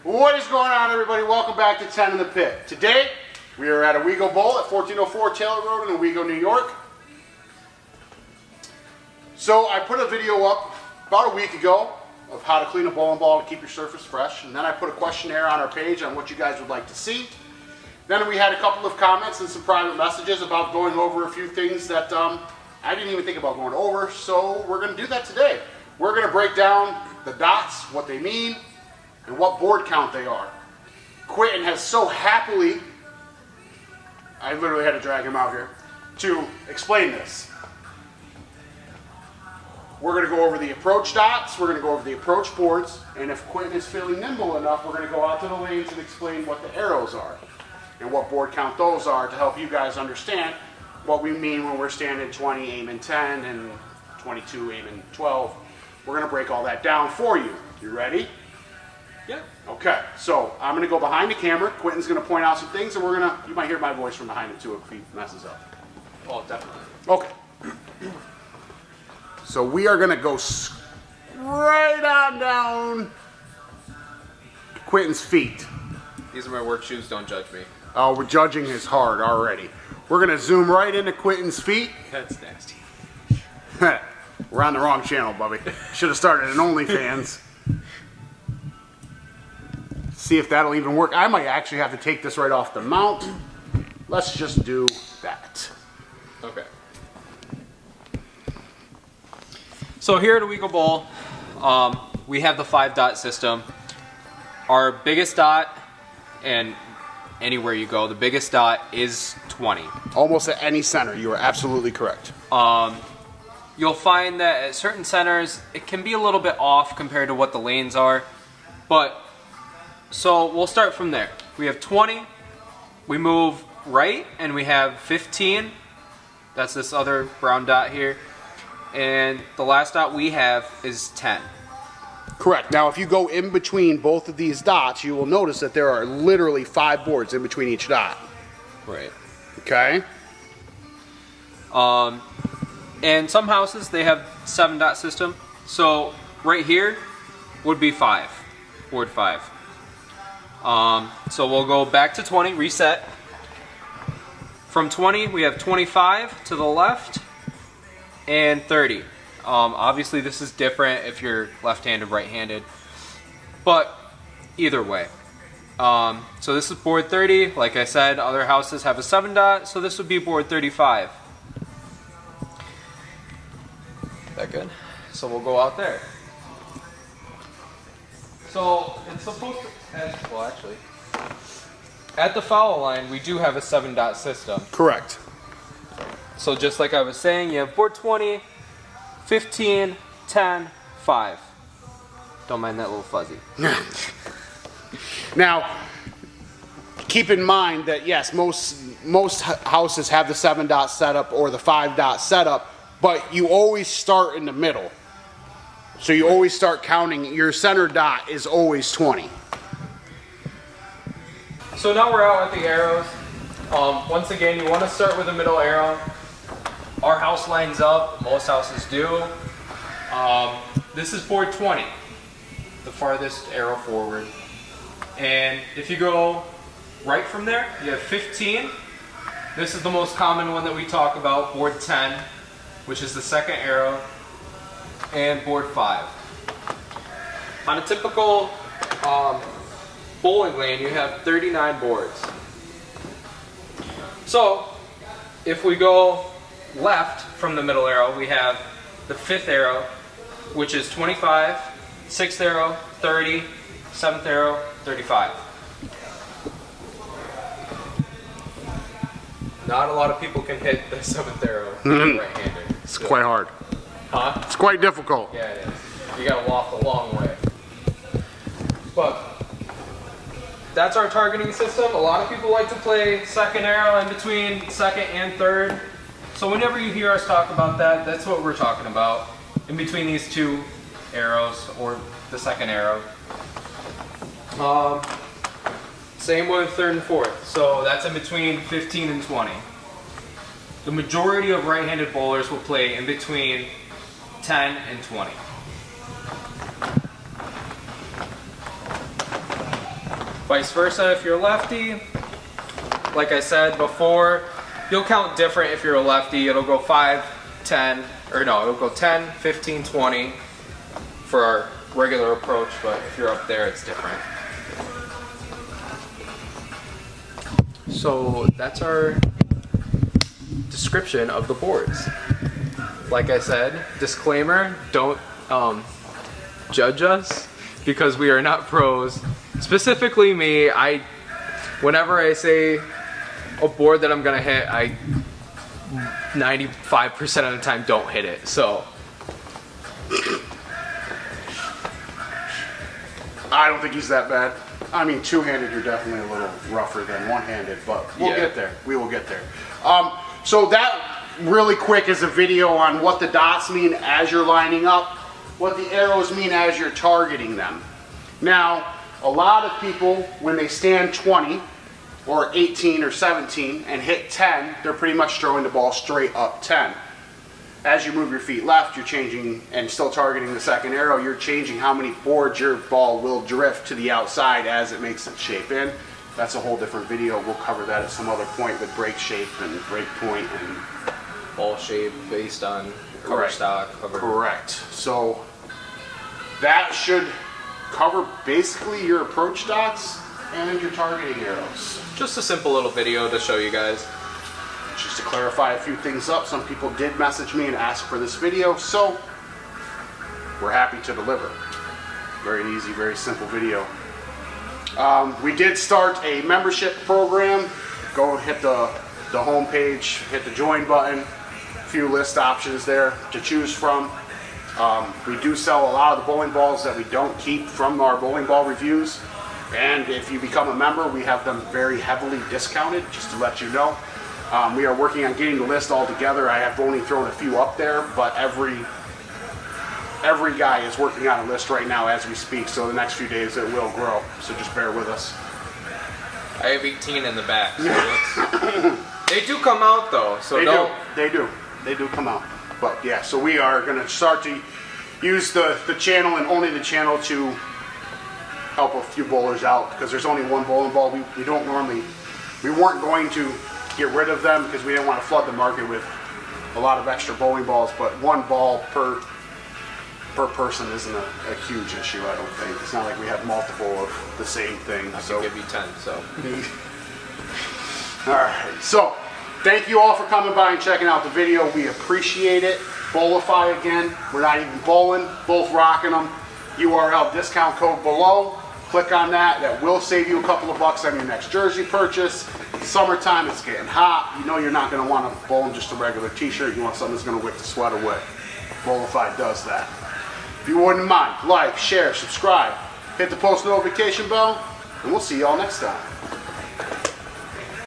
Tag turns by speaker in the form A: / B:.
A: What is going on, everybody? Welcome back to 10 in the Pit. Today, we are at Owego Bowl at 1404 Taylor Road in Owego, New York. So I put a video up about a week ago of how to clean a bowling ball to keep your surface fresh. And then I put a questionnaire on our page on what you guys would like to see. Then we had a couple of comments and some private messages about going over a few things that I didn't even think about going over. So we're going to do that today. We're going to break down the dots, what they mean, and what board count they are. Quentin has so happily, I literally had to drag him out here, to explain this. We're going to go over the approach dots, we're going to go over the approach boards, and if Quentin is feeling nimble enough, we're going to go out to the lanes and explain what the arrows are and what board count those are to help you guys understand what we mean when we're standing 20, aiming 10, and 22, aiming 12. We're going to break all that down for you. You ready?
B: Yeah.
A: Okay, so I'm going to go behind the camera. Quentin's going to point out some things, and you might hear my voice from behind it too if he messes up.
B: Oh, definitely.
A: Okay. So we are going to go right on down to Quentin's feet.
B: These are my work shoes, don't judge me.
A: Oh, we're judging his hard already. We're going to zoom right into Quentin's feet.
B: That's nasty.
A: We're on the wrong channel, Bubby. Should have started an OnlyFans. See if that'll even work. I might actually have to take this right off the mount. Let's just do that.
B: Okay. So here at Owego Bowl, we have the 5-dot system. Our biggest dot, and anywhere you go, the biggest dot is 20.
A: Almost at any center, you are absolutely correct.
B: You'll find that at certain centers, it can be a little bit off compared to what the lanes are. But, so we'll start from there. We have 20, we move right, and we have 15. That's this other brown dot here. And the last dot we have is 10.
A: Correct. Now, if you go in between both of these dots, you will notice that there are literally 5 boards in between each dot.
B: Right.
A: Okay?
B: And some houses, they have 7-dot system. So right here would be 5, board 5. So we'll go back to 20, reset. From 20, we have 25 to the left and 30. Obviously this is different if you're left-handed, right-handed, but either way. So this is board 30. Like I said, other houses have a 7-dot, so this would be board 35. That good? So we'll go out there. So it's supposed to, well actually, at the foul line we do have a 7-dot system.
A: Correct.
B: So just like I was saying, you have board 20, 15, 10, 5. Don't mind that little fuzzy.
A: Now, keep in mind that yes, most houses have the 7-dot setup or the 5-dot setup, but you always start in the middle. So you always start counting. Your center dot is always 20.
B: So now we're out at the arrows. Once again, you want to start with the middle arrow. Our house lines up, most houses do. This is board 20, the farthest arrow forward. And if you go right from there, you have 15. This is the most common one that we talk about, board 10, which is the second arrow, and board 5. On a typical bowling lane, you have 39 boards. So, if we go left from the middle arrow, we have the 5th arrow, which is 25, 6th arrow, 30, 7th arrow, 35. Not a lot of people can hit the 7th arrow right-handed.
A: It's quite hard.
B: Huh?
A: It's quite difficult.
B: Yeah, it is. You gotta loft a long way. But that's our targeting system. A lot of people like to play second arrow in between second and third. So whenever you hear us talk about that, that's what we're talking about. In between these 2 arrows, or the second arrow. Same with 3rd and 4th. So that's in between 15 and 20. The majority of right-handed bowlers will play in between 10 and 20. Vice versa, if you're lefty, like I said before, you'll count different if you're a lefty. It'll go 5, 10, or no, it'll go 10, 15, 20 for our regular approach, but if you're up there, it's different. So that's our description of the boards. Like I said, disclaimer, don't judge us because we are not pros. Specifically me, whenever I say a board that I'm gonna hit, I 95% of the time don't hit it. So
A: I don't think he's that bad. I mean, two-handed you're definitely a little rougher than one-handed, but we'll get there. We will get there. So that really quick is a video on what the dots mean as you're lining up, what the arrows mean as you're targeting them. Now, a lot of people, when they stand 20 or 18 or 17 and hit 10, they're pretty much throwing the ball straight up 10. As you move your feet left, you're changing and still targeting the second arrow, you're changing how many boards your ball will drift to the outside as it makes its shape in. That's a whole different video. We'll cover that at some other point with break shape and break point and
B: ball shape based on cover stock.
A: Correct. So that should cover basically your approach dots and your targeting arrows.
B: Just a simple little video to show you guys.
A: Just to clarify a few things up, some people did message me and ask for this video, so we're happy to deliver. Very easy, very simple video. We did start a membership program. Go hit the home page, hit the join button, a few list options there to choose from. We do sell a lot of the bowling balls that we don't keep from our bowling ball reviews, and if you become a member, we have them very heavily discounted, just to let you know. We are working on getting the list all together. I have only thrown a few up there, but every guy is working on a list right now as we speak, so the next few days it will grow, so just bear with us.
B: I have 18 in the back, so they do come out though, so
A: they do come out. But yeah, so we are going to start to use the channel and only the channel to help a few bowlers out, because there's only one bowling ball. We weren't going to get rid of them because we didn't want to flood the market with a lot of extra bowling balls, but one ball per person isn't a huge issue, I don't think. It's not like we have multiple of the same thing.
B: I can give you 10, so.
A: Alright, so thank you all for coming by and checking out the video. We appreciate it. Bowlify again. We're not even bowling, both rocking them. URL discount code below. Click on that. That will save you a couple of bucks on your next jersey purchase. Summertime, it's getting hot. You know you're not going to want to bowl in just a regular t-shirt. You want something that's going to wick the sweat away. Bowlify does that. If you wouldn't mind, like, share, subscribe, hit the post notification bell, and we'll see y'all next time.